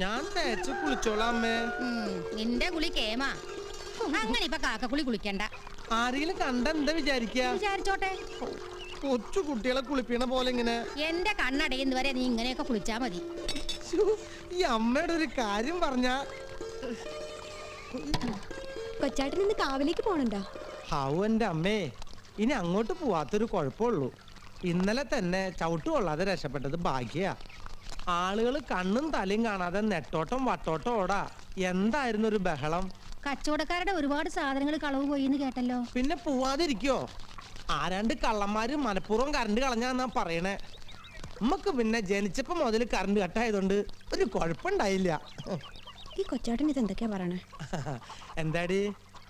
ഞാൻ തേച്ച് കുളിച്ചോളാം അമ്മേ. നിന്റെ കുളി കേമാ. അങ്ങനെ ഇപ്പൊ കാക്കക്കുളി കുളിക്കണ്ട. ആരെങ്കിലും കണ്ട എന്താ വിചാരിച്ചോട്ടെ. കൊച്ചു കുട്ടികളെ കുളിപ്പിക്കണ പോലെ ഇങ്ങനെ. എന്റെ കണ്ണടയുന്ന വരെ നീ ഇങ്ങനെയൊക്കെ കുളിച്ചാ മതി. ഈ അമ്മയുടെ ഒരു കാര്യം പറഞ്ഞ കൊച്ചാട്ടൻ ഇന്ന് കാവിലേക്ക് പോണുണ്ടോ? ഹാവു എന്റെ അമ്മേ, ഇനി അങ്ങോട്ട് പോവാത്തൊരു കുഴപ്പമുള്ളൂ. ഇന്നലെ തന്നെ ചവിട്ട് കൊള്ളാതെ രക്ഷപ്പെട്ടത് ഭാഗ്യ. ആളുകൾ കണ്ണും തലയും കാണാതെ നെട്ടോട്ടം വട്ടോട്ടം ഓടാ. എന്തായിരുന്നു ഒരു ബഹളം. കച്ചവടക്കാരുടെ ഒരുപാട് സാധനങ്ങൾ കളവ് പോയിന്ന് കേട്ടല്ലോ. പിന്നെ പോവാതിരിക്കോ? ആരാണ്ട് കള്ളന്മാര് മനഃപൂർവ്വം കറണ്ട് കളഞ്ഞാന്നാ പറയണേ. നമുക്ക് പിന്നെ ജനിച്ചപ്പോ മുതൽ കറണ്ട് കട്ടായതുകൊണ്ട് ഒരു കുഴപ്പമുണ്ടായില്ല. ഈ കൊച്ചാട്ടൻ ഇത് എന്തൊക്കെയാ പറയണേ? എന്താടി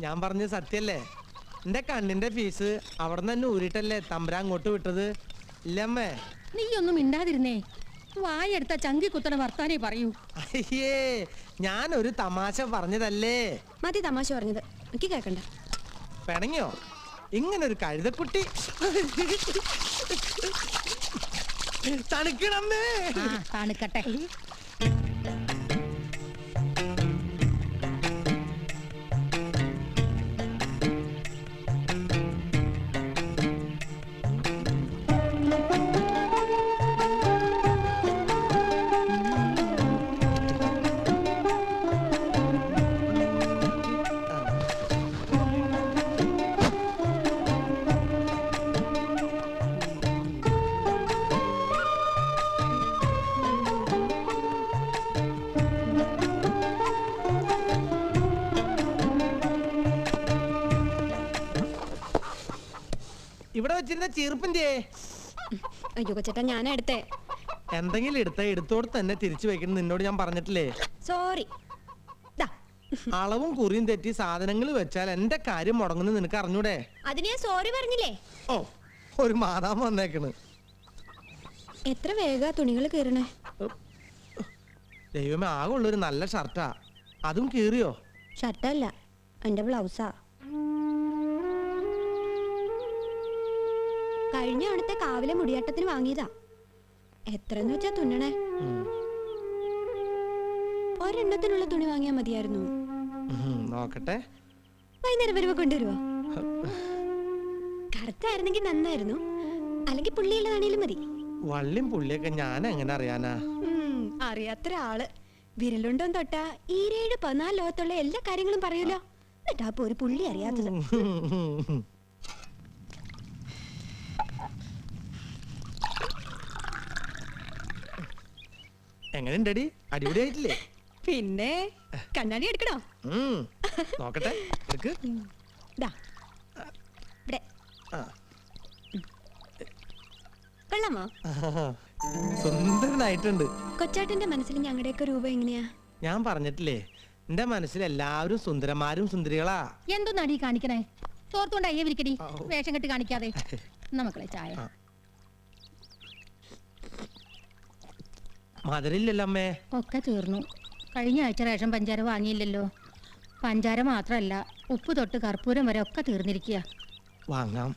ഞാൻ പറഞ്ഞ സത്യല്ലേ? എന്റെ കണ്ണിന്റെ ഫീസ് അവിടെ നിന്ന് തന്നെ ഊരിട്ടല്ലേ തമ്പുരാൻ അങ്ങോട്ട് വിട്ടത്. ഇല്ലമ്മേ? നീ ഒന്നും മിണ്ടാതിരുന്നേ. വായെടുത്ത ചങ്കി കുത്തണ വർത്താനേ പറയൂ. അയ്യേ, ഞാനൊരു തമാശ പറഞ്ഞതല്ലേ. മതി തമാശ പറഞ്ഞത്, എനിക്ക് കേക്കണ്ട. പിണങ്ങിയോ? ഇങ്ങനൊരു കഴുതക്കുട്ടി തണുക്കണമ്മേ. തണുക്കട്ടെ. ഇവിടെ വെച്ചിരുന്ന ചീർപ്പിന്റെ. അയ്യോ കൊച്ചേട്ടാ, ഞാനാ എടുത്തേ. എന്തെങ്കിലും എടുത്തോട് തന്നെ തിരിച്ചു വെക്കണം. നിന്നോട് ഞാൻ പറഞ്ഞിട്ടില്ലേ? സോറി. അളവും കുറിയും തെറ്റി സാധനങ്ങൾ വെച്ചാൽ എന്റെ കാര്യം മുടങ്ങുന്നു നിനക്ക് അറിഞ്ഞൂടെ? അതിന് ഞാൻ സോറി പറഞ്ഞില്ലേ? ഓ, ഒരു മാതാവ് വന്നേക്കണ്. എത്ര വേഗ തുണികൾ കീറണേ. ദൈവമേ, ആകുള്ളൊരു നല്ല ഷർട്ടാ, അതും കീറിയോ? ഷർട്ടല്ല, എന്റെ ബ്ലൗസാ. കഴിഞ്ഞ അവിടുത്തെ കാവിലെ മുടിയാട്ടത്തിന് വാങ്ങിയതാ. എത്രന്ന് വെച്ചാ തുന്നണേ? ഒരെണ്ണത്തിനുള്ള തുണി വാങ്ങിയാ മതിയായിരുന്നു. നോക്കട്ടെ. വൈകുന്നേരം വരുമ്പോ കൊണ്ടുവരുവോ? കറുത്തായിരുന്നെങ്കിൽ നന്നായിരുന്നു, അല്ലെങ്കിൽ പുള്ളിയുള്ളതാണേലും മതി. വള്ളിയും പുള്ളിയൊക്കെ ഞാൻ എങ്ങനെ അറിയാനാ? അറിയാത്തൊരാള് വിരലുണ്ടോ തൊട്ടാ 17-14 ലോകത്തുള്ള എല്ലാ കാര്യങ്ങളും പറയൂലോ. എന്നിട്ടാ ഒരു പുള്ളി അറിയാത്തത്. എങ്ങനെയുണ്ടടി? അടിപൊളിയായിട്ടില്ലേ? പിന്നെ കണ്ണാടി എടുക്കണോ? നോക്കട്ടെ. കൊള്ളാമോ? സുന്ദരനായിട്ടുണ്ട്. കൊച്ചാട്ടന്റെ മനസ്സിൽ ഞങ്ങളുടെയൊക്കെ രൂപം എങ്ങനെയാ? ഞാൻ പറഞ്ഞിട്ടില്ലേ, എന്റെ മനസ്സിൽ എല്ലാവരും സുന്ദരന്മാരും സുന്ദരികളാ. എന്തോന്നാടി കാണിക്കണേ? തോർത്തുകൊണ്ട് അയ്യ വിരിക്കടി, വേഷം കെട്ടി കാണിക്കാതെ. മക്കളെ ചായ. മധുരില്ലല്ലോ അമ്മേ. ഒക്കെ തീർന്നു. കഴിഞ്ഞ ആഴ്ച റേഷൻ പഞ്ചാര വാങ്ങിയില്ലല്ലോ. പഞ്ചാര മാത്രല്ല, ഉപ്പ് തൊട്ട് കർപ്പൂരം വരെ ഒക്കെ തീർന്നിരിക്കുക. വാങ്ങാം,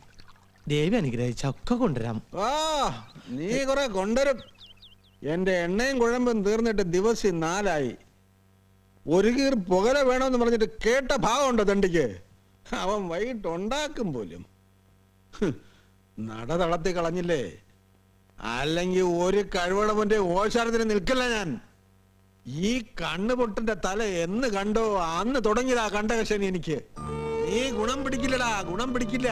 ദേവി അനുഗ്രഹിച്ച ഒക്കെ കൊണ്ടുവരാം. നീ കുറെ കൊണ്ടുവരും. എന്റെ എണ്ണയും കുഴമ്പും തീർന്നിട്ട് ദിവസം 4 ആയി. ഒരു കീർ പുകല വേണമെന്ന് പറഞ്ഞിട്ട് കേട്ട ഭാവമുണ്ടോ തണ്ടിക്ക്? അവൻ വൈകിട്ട് ഉണ്ടാക്കും പോലും. നട തളത്തി കളഞ്ഞില്ലേ? അല്ലെങ്കിൽ ഒരു കഴിവളവന്റെ ഓശാരത്തിന് നിൽക്കില്ല ഞാൻ. ഈ കണ്ണുപൊട്ടിന്റെ തല എന്ന് കണ്ടോ അന്ന് തുടങ്ങിയതാ കണ്ടകശനി എനിക്ക്. നീ ഗുണം പിടിക്കില്ലടാ, ഗുണം പിടിക്കില്ല.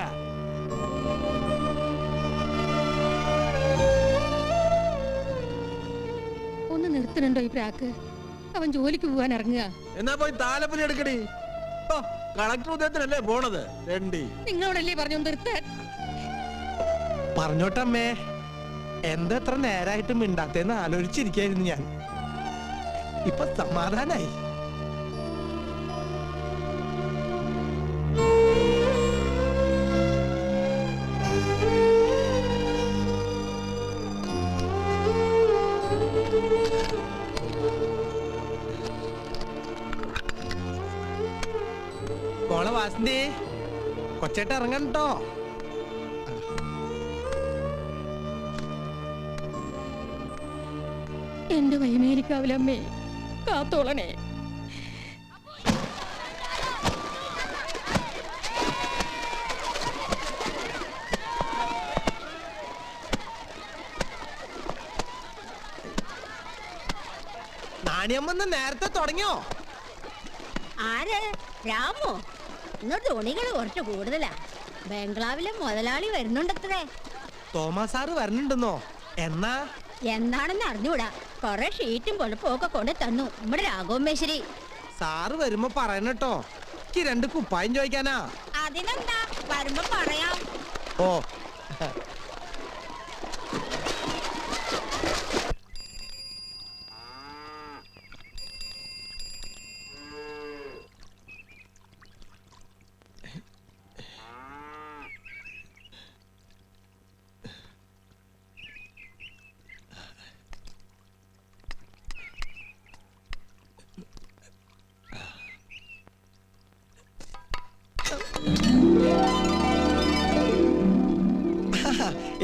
ഒന്ന് നിർത്തണുണ്ടോ ഈ പ്രാക്ക്? അവൻ ജോലിക്ക് പോവാൻ ഇറങ്ങുക. എന്നാ പോയി താലപ്പൊലി എടുക്കടി. കളക്ടർ ഉദ്യോഗത്തിനല്ലേ പോണത്? നിങ്ങളോടല്ലേ പറഞ്ഞു നിർത്താൻ? പറഞ്ഞോട്ടമ്മേ, എന്താ എത്ര നേരായിട്ട് മിണ്ടാത്തേന്ന് ആലോചിച്ചിരിക്കായിരുന്നു ഞാൻ. ഇപ്പൊ സമാധാനായി. മോളെ വാസന്തി, കൊച്ചേട്ട ഇറങ്ങട്ടോ. എന്റെ വൈമേരിക്കാവിലമ്മേ, കാത്തോളണേ. നാണിയമ്മന്ന് നേരത്തെ തുടങ്ങിയോ? ആര്? രാമോ? ഇന്ന് തുണികൾ കുറച്ച് കൂടുതലാ. ബംഗ്ലാവിലെ മുതലാളി വരുന്നുണ്ടത്രേ. Thomas sir വരണുണ്ടെന്നോ? എന്നാ? എന്താണെന്ന് അറിഞ്ഞൂടാ. കൊറേ ഷീറ്റും പൊഴപ്പും ഒക്കെ കൊണ്ട് തന്നു നമ്മുടെ രാഘവമേശ്വരി. സാറ് വരുമ്പോ പറയണട്ടോ, എനിക്ക് 2 കുപ്പായം ചോദിക്കാനാ. അതിനെന്താ, വരുമ്പോ പറയാം. ഓ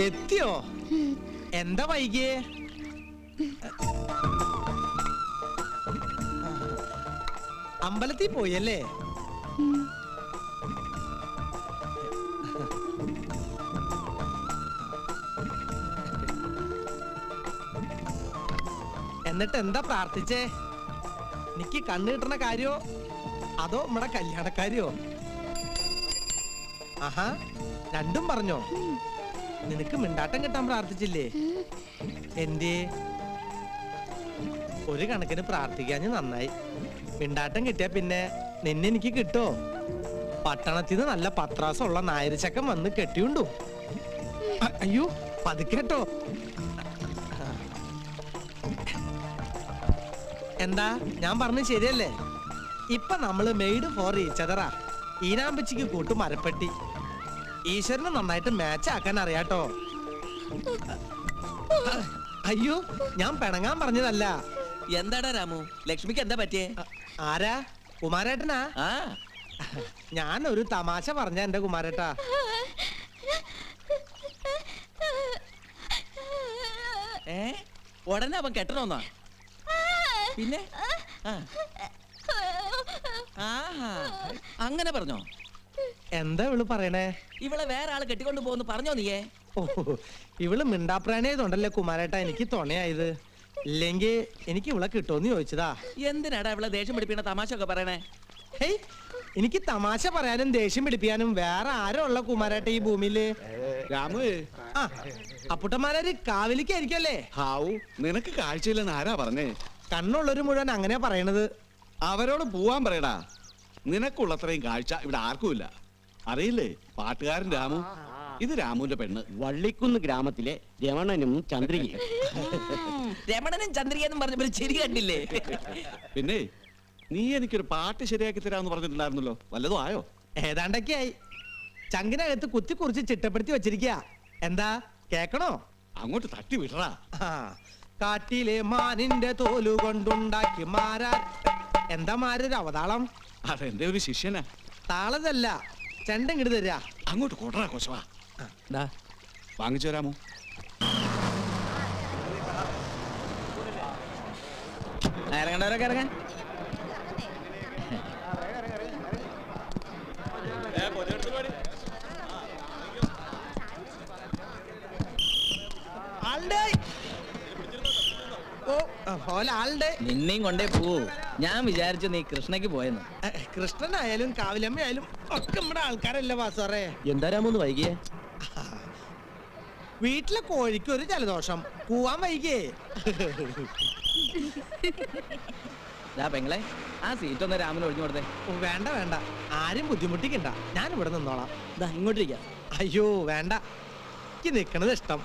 എത്തിയോ? എന്താ വൈകിയേ? അമ്പലത്തിൽ പോയല്ലേ? എന്നിട്ട് എന്താ പ്രാർത്ഥിച്ചേ? എനിക്ക് കണ്ണ് കിട്ടണ കാര്യോ അതോ നമ്മുടെ കല്യാണക്കാരിയോ? ആഹാ, രണ്ടും പറഞ്ഞോ? നിനക്ക് മിണ്ടാട്ടം കിട്ടാൻ പ്രാർത്ഥിച്ചില്ലേ? എന്തേ? ഒരു കണക്കിന് പ്രാർത്ഥിക്കാഞ്ഞ് നന്നായി. മിണ്ടാട്ടം കിട്ടിയ പിന്നെ നിന്നെ എനിക്ക് കിട്ടോ? പട്ടണത്തിൽ നിന്ന് നല്ല പത്രാസമുള്ള നായരിച്ചക്കൻ വന്ന് കെട്ടിയുണ്ടു. അയ്യോ, പതുക്കേട്ടോ. എന്താ ഞാൻ പറഞ്ഞത് ശരിയല്ലേ? ഇപ്പൊ നമ്മള് മെയ്ഡ് ഫോർ ഈച്ച് അതറാ. ഈനാമ്പച്ചിക്ക് കൂട്ടു മരപ്പെട്ടി. ഈശ്വരന് നന്നായിട്ട് മാച്ച് ആക്കാൻ അറിയാട്ടോ. അയ്യോ, ഞാൻ പിണങ്ങാൻ പറഞ്ഞതല്ല. എന്താടാ രാമു, ലക്ഷ്മിക്ക് എന്താ പറ്റിയേ? ആരാ? കുമാരേട്ടനാ? ആ ഞാൻ ഒരു തമാശ പറഞ്ഞ എന്റെ കുമാരേട്ടാ. ഉടനെ അവൻ കെട്ടണമെന്നാ? പിന്നെ ആഹാ, അങ്ങനെ പറഞ്ഞോ? എന്താ ഇവള് പറയണേ? ഇവളെ വേറെ ആള് കെട്ടിക്കൊണ്ട് പോകുന്നു പറഞ്ഞോ നീയേ? ഓ, ഇവള് മിണ്ടാപ്രാണിയായതുകൊണ്ടല്ലേ കുമാരേട്ടാ എനിക്ക് തുണയായത്. ഇല്ലെങ്കിൽ എനിക്ക് ഇവളെ കിട്ടുമെന്ന് ചോദിച്ചതാ. എന്തിനാടാ ഇവളെ ദേഷ്യം പിടിപ്പിക്കുന്ന തമാശ ഒക്കെ പറയണേ? ഹേയ്, എനിക്ക് തമാശ പറയാനും ദേഷ്യം പിടിപ്പിക്കാനും വേറെ ആരോ ഉള്ള കുമാരേട്ട ഈ ഭൂമിയില്? രാമു, ആ, അപ്പുട്ടന്മാരൊരു കാവലിക്കായിരിക്കല്ലേ? ഹാവു, നിനക്ക് കാഴ്ചയില്ലെന്ന് ആരാ പറഞ്ഞേ? കണ്ണുള്ളൊരു മുഴുവൻ അങ്ങനെയാ പറയണത്. അവരോട് പോവാൻ പറയടാ. നിനക്കുള്ളത്രയും കാഴ്ച ഇവിടെ ആർക്കുമില്ല. അറിയില്ലേ, പാട്ടുകാരൻ രാമു. ഇത് രാമുവിന്റെ പെണ്ണ്. വള്ളിക്കുന്ന് ഗ്രാമത്തിലെ രമണനും ചന്ദ്രികയും. രമണനും ചന്ദ്രികനും പറഞ്ഞപ്പോൾ ശരി കണ്ടില്ലേ? പിന്നെ നീ എനിക്കൊരു പാട്ട് ശരിയാക്കി തരാമെന്ന് പറഞ്ഞിട്ടുണ്ടായിരുന്നല്ലോ, വല്ലതും ആയോ? ഏതാണ്ടൊക്കെ ആയി. ചങ്കിനകത്ത് കുത്തി കുറിച്ച് ചിട്ടപ്പെടുത്തി വെച്ചിരിക്കുക. എന്താ കേക്കണോ? അങ്ങോട്ട് തട്ടി വിടറാ. ആ, കാട്ടിലെ മാനിന്റെ തോലു കൊണ്ടുണ്ടാക്കി മാരാൻ. എന്താ മാരൊരു അവതാളം? അതെന്റെ ഒരു ശിഷ്യനാ. താളതല്ല, ചെണ്ടിങ്ങട് തരാ. അങ്ങോട്ട് കൊടറാ കൊശവാ. വാങ്ങിച്ചു തരാമോ? ഇറങ്ങണ്ടവരൊക്കെ ഇറങ്ങാൻ. നിന്നെയും കൊണ്ടേ പോവൂ. ഞാൻ വിചാരിച്ചു നീ കൃഷ്ണയ്ക്ക് പോയെന്ന്. കൃഷ്ണനായാലും കാവിലമ്മയായാലും ഒക്കെ നമ്മുടെ ആൾക്കാരല്ലേ വാസാറേ? എന്താ രാമൊന്ന് വൈകിയേ? വീട്ടിലെ കോഴിക്ക് ഒരു ജലദോഷം, പോവാൻ വൈകിയേ. പെങ്ങളെ, ആ സീറ്റ് ഒന്ന് രാമന് ഒഴിഞ്ഞു കൊടുത്തേ. വേണ്ട വേണ്ട, ആരും ബുദ്ധിമുട്ടിക്കണ്ട, ഞാൻ ഇവിടെ നിന്നോളാം. ഇങ്ങോട്ടിരിക്കാം. അയ്യോ വേണ്ട, എനിക്ക് നിക്കണത് ഇഷ്ടം.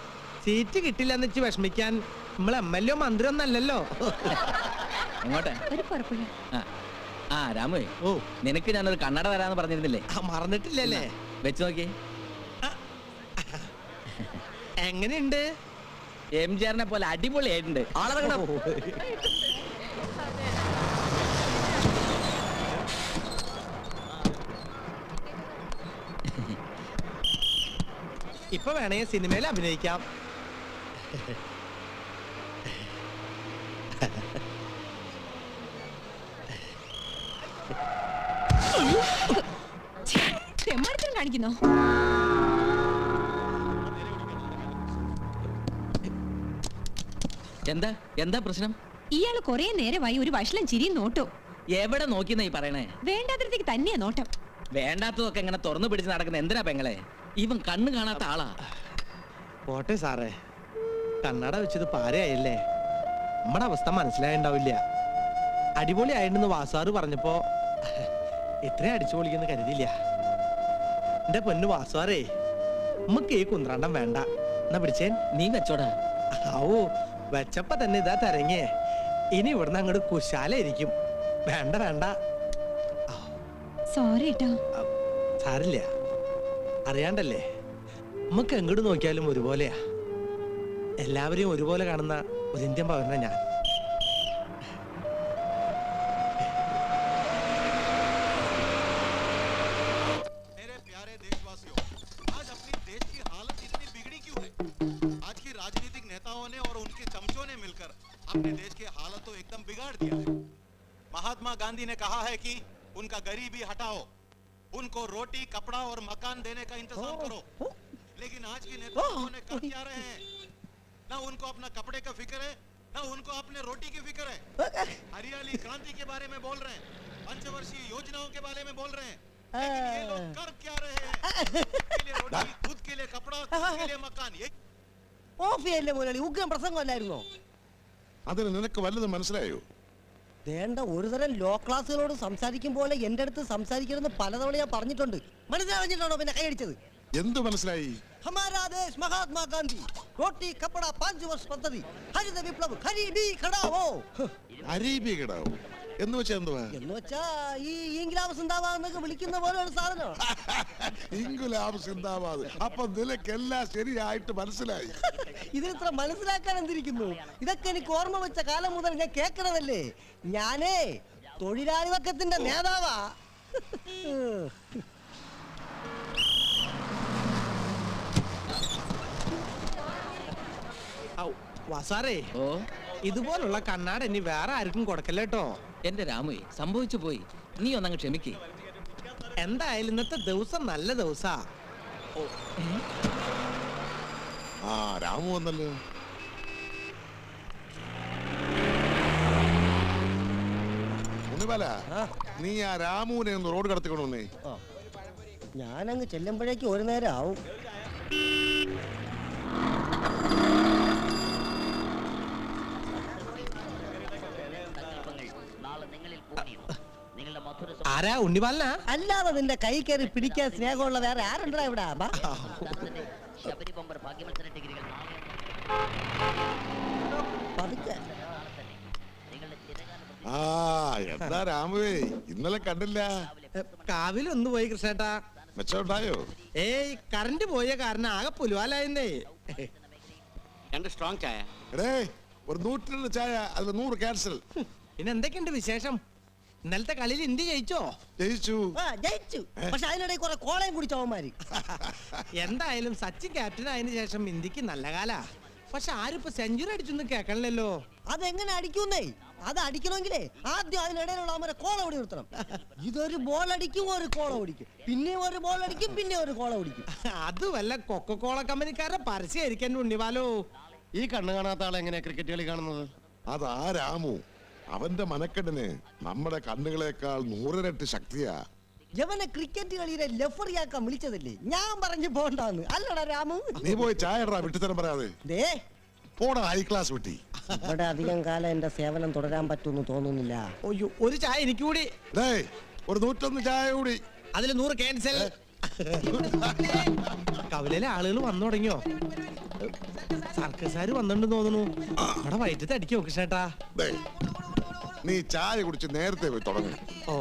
സീറ്റ് കിട്ടില്ല എന്ന് വെച്ച് വിഷമിക്കാൻ നമ്മൾ MLA മന്ത്രി ഒന്നല്ലല്ലോ. എങ്ങോട്ടെ? ഒരു കുഴപ്പമില്ല. ആ രാമു, ഓ, നിനക്ക് ഞാനൊരു കണ്ണട തരാന്ന് പറഞ്ഞിരുന്നില്ലേ? മറന്നിട്ടില്ലല്ലേ? വെച്ച് നോക്കി. എങ്ങനെയുണ്ട്? MGR-നെ പോലെ അടിപൊളിയായിട്ടുണ്ട്. ആളെറങ്ങണം. ഇപ്പൊ വേണമെങ്കിൽ സിനിമയിൽ അഭിനയിക്കാം. തെമ്മാടിത്തരം കാണിക്കുന്നോ? എന്താ എന്താ പ്രശ്നം? ഇയാള് കൊറേ നേരമായി ഒരു വഷളം ചിരിയും നോട്ടോ. എവിടെ നോക്കിയെന്നാ ഈ പറയണേ? വേണ്ടാത്തരത്തേക്ക് തന്നെയാ നോട്ടം. വേണ്ടാത്തതൊക്കെ ഇങ്ങനെ തുറന്നു പിടിച്ച് നടക്കുന്ന എന്തിനാ പെങ്ങളെ? ഇവൻ കണ്ണ് കാണാത്ത ആളാ. പോട്ടെ സാറേ, കണ്ണട വെച്ചത് പാരയായല്ലേ. നമ്മുടെ അവസ്ഥ മനസ്സിലായിണ്ടാവില്ല. അടിപൊളി ആയിട്ടെന്ന് വാസാറ് പറഞ്ഞപ്പോ ഇത്രയും അടിച്ചു പൊളിക്കുന്ന കരുതിയില്ല. എന്റെ പൊന്നു വാസാറേ, നമുക്ക് ഈ കുന്ത്രാണ്ടം വേണ്ട. എന്നാ പിടിച്ചേൻ. നീ വെച്ചോടാ. ആവൂ, വെച്ചപ്പോ തന്നെ ഇതാ തരങ്ങേ. ഇനി ഇവിടുന്ന് അങ്ങോട്ട് കുശാലായിരിക്കും. വേണ്ട വേണ്ട. സോറി കേട്ടോ. സാരില്ല, അറിയാണ്ടല്ലേ. നമുക്ക് എങ്ങോട്ട് നോക്കിയാലും ഒരുപോലെയാ. എല്ലാവരെയും ഒരുപോലെ കാണുന്ന ഒരു ഇന്ത്യൻ പൗരനാ ഞാൻ. मेरे प्यारे देशवासियों, आज अपनी देश की हालत इतनी बिगड़ी क्यों है? आज की राजनीतिक नेताओं ने और उनके चमचों ने मिलकर अपने देश की हालत तो एकदम बिगाड़ दिया है। महात्मा गांधी ने कहा है कि उनका गरीबी हटाओ, उनको रोटी, कपड़ा और मकान देने का इंतजाम करो। लेकिन आज के नेताओं ने कर क्या रहे हैं? ना उनको अपना कपड़े का फिक्र है, ना उनको अपने रोटी की फिक्र है। हरियाली क्रांति के बारे में बोल रहे हैं, पंचवर्षीय योजनाओं के बारे में बोल रहे हैं, लेकिन ये लोग कर क्या रहे हैं? खुद के लिए रोटी, खुद के लिए कपड़ा, खुद के लिए मकान। ये ഓഫിയല്ലേ മുതലാളി, ഉഗ്രം പ്രസംഗമല്ലായിരുന്നോ? അതിന് നിനക്ക് വല്ലതും മനസ്സിലായോ? വേണ്ട, ഒരുതരം ലോ ക്ലാസ്സുകളോട് സംസാരിക്കും പോലെ എന്റെ അടുത്ത് സംസാരിക്കണമെന്ന് പലതവണ ഞാൻ പറഞ്ഞിട്ടുണ്ട്. മനസ്സിലാഞ്ഞിട്ടാണോ പിന്നെ കൈയടിച്ചത്? എന്ത് മനസ്സിലായി? ഹമാരാ ദേശ് മഹാത്മാ ഗാന്ധി റോട്ടി കപ്പട 5 വർഷ പദ്ധതി ഹരിത വിപ്ലവ് ഖരീബി ഖടാവോ. അരീബി കിടാവോ എന്ന് വെച്ചാ എന്തുവാ? എന്ന് വെച്ചാ ഈ ഇംഗ്ലാബ് സിന്ദാബാദ് വിളിക്കുന്ന പോലെ ഒരു സാധനം. ഇംഗുലാബ് സിന്ദാബാദ്. അപ്പൊ നിനക്കെല്ലാം ശരിയായിട്ട് മനസ്സിലായി. ഇതിനിത്ര മനസ്സിലാക്കാൻ എന്തിരിക്കുന്നു? ഇതൊക്കെ എനിക്ക് ഓർമ്മ വെച്ച കാലം മുതൽ ഞാൻ കേൾക്കണതല്ലേ. ഞാനേ തൊഴിലാളി വർഗത്തിന്റെ നേതാവാ. വാസാറേ, ഓ, ഇതുപോലുള്ള കണ്ണാട ഇനി വേറെ ആർക്കും കൊടുക്കല്ലേട്ടോ. എന്റെ രാമുവേ, സംഭവിച്ചു പോയി. നീ ഒന്നങ്ങ് ക്ഷമിക്കേ. എന്തായാലും ഇന്നത്തെ ദിവസം നല്ല ദിവസാ. ആ രാമു വന്നല്ലോ. ഉണ്ണിബാല, നീ ആ രാമുവിനെ ഒന്ന് റോഡ് കടത്തിക്കൊണ്ടുവന്നേ. ഞാനങ്ങ് ചെല്ലുമ്പോഴേക്ക് ഒരു നേരം ആവും. ആരാ? ഉണ്ണിപാലനാ? അല്ലാതെ നിന്റെ കൈ കയറി പിടിക്കാൻ സ്നേഹമുള്ള വേറെ ആരുണ്ടാ ഇവിടെ? പതുക്കെ. ആ എന്താ രാമുവേ, ഇന്നലെ കണ്ടില്ല. കാവിലൊന്നു പോയി കൃഷ്ണേട്ടാ. മെച്ചോണ്ടായോ? ഏയ്, കറണ്ട് പോയ കാരണം ആകെ പുലുവാലായെന്നേ. 2 സ്ട്രോങ് ചായ. എടേ, ഒരു 102 ചായ, അതിൽ 100 ക്യാൻസൽ. പിന്നെ എന്തൊക്കെയുണ്ട് വിശേഷം? ഇന്നലത്തെ കളിയിൽ ഇന്ത്യ ജയിച്ചോ? ജയിച്ചു. ജയിച്ചു. പക്ഷെ അതിനിടയിൽ കുറെ കോളയും കുടിച്ചവന്മാര്. എന്തായാലും സച്ചിൻ ക്യാപ്റ്റൻ ആയതിനു ശേഷം ഇന്ത്യക്ക് നല്ല കാലാ. പക്ഷെ ആരിപ്പോ സെഞ്ചുറി അടിച്ചൊന്നും കേക്കണല്ലോ. അതെങ്ങനെ അടിക്കുന്നേ? അത് അടിക്കണമെങ്കിലേ ആദ്യം അതിനിടയിലുള്ള അവരെ കോള ഓടി നിർത്തണം. ഇതൊരു ബോൾ അടിക്കും, ഒരു കോള ഓടിക്കും, പിന്നെ ഒരു ബോൾ അടിക്കും, പിന്നെ ഒരു കോള ഓടിക്കും. അത് വല്ല കൊക്കക്കോള കമ്പനിക്കാരുടെ പരസ്യമായിരിക്കാൻ ഉണ്ണിവാലോ. ഈ കണ്ണ് കാണാത്ത ആളെ എങ്ങനെയാ ക്രിക്കറ്റ് കളി കാണുന്നത്? അതാ രാമു. അവന്റെ മനക്കെട്ടിന് നമ്മുടെ കണ്ണുകളെക്കാൾ 100 ഇരട്ടി ശക്തിയാ. യവനെ ക്രിക്കറ്റ് കളിയിലെ ലഫറിയാക്കാൻ വിളിച്ചതല്ലേ, ഞാൻ പറഞ്ഞു പോണ്ടാന്ന്. അല്ലടാ രാമു. നീ പോയി ചായ ഇടറാ, വിട്ടുതരം പറയാതെ. ദേ പോടാ ഹൈ ക്ലാസ് വിട്ടി. ഇവിടെ അധികം കാലം എന്റെ സേവനം തുടരാൻ പറ്റുമെന്ന് തോന്നുന്നില്ല. അയ്യോ, ഒരു ചായ എനിക്ക് കൂടി. ഡേയ്, ഒരു 101 ചായ കൂടി. അതിൽ 100 ക്യാൻസൽ. കവലയിലെ ആളുകൾ വന്നു തുടങ്ങിയോ? സർക്കസാര് വന്നിട്ടുണ്ടെന്ന് തോന്നുന്നു. അവിടെ വയറ്റത്ത് അടിക്കോ കൃഷ്ണേട്ടാ? ഡേയ്, നീ ചായ കുടിച്ച് നേരത്തെ പോയി തുടങ്ങി. ഓ,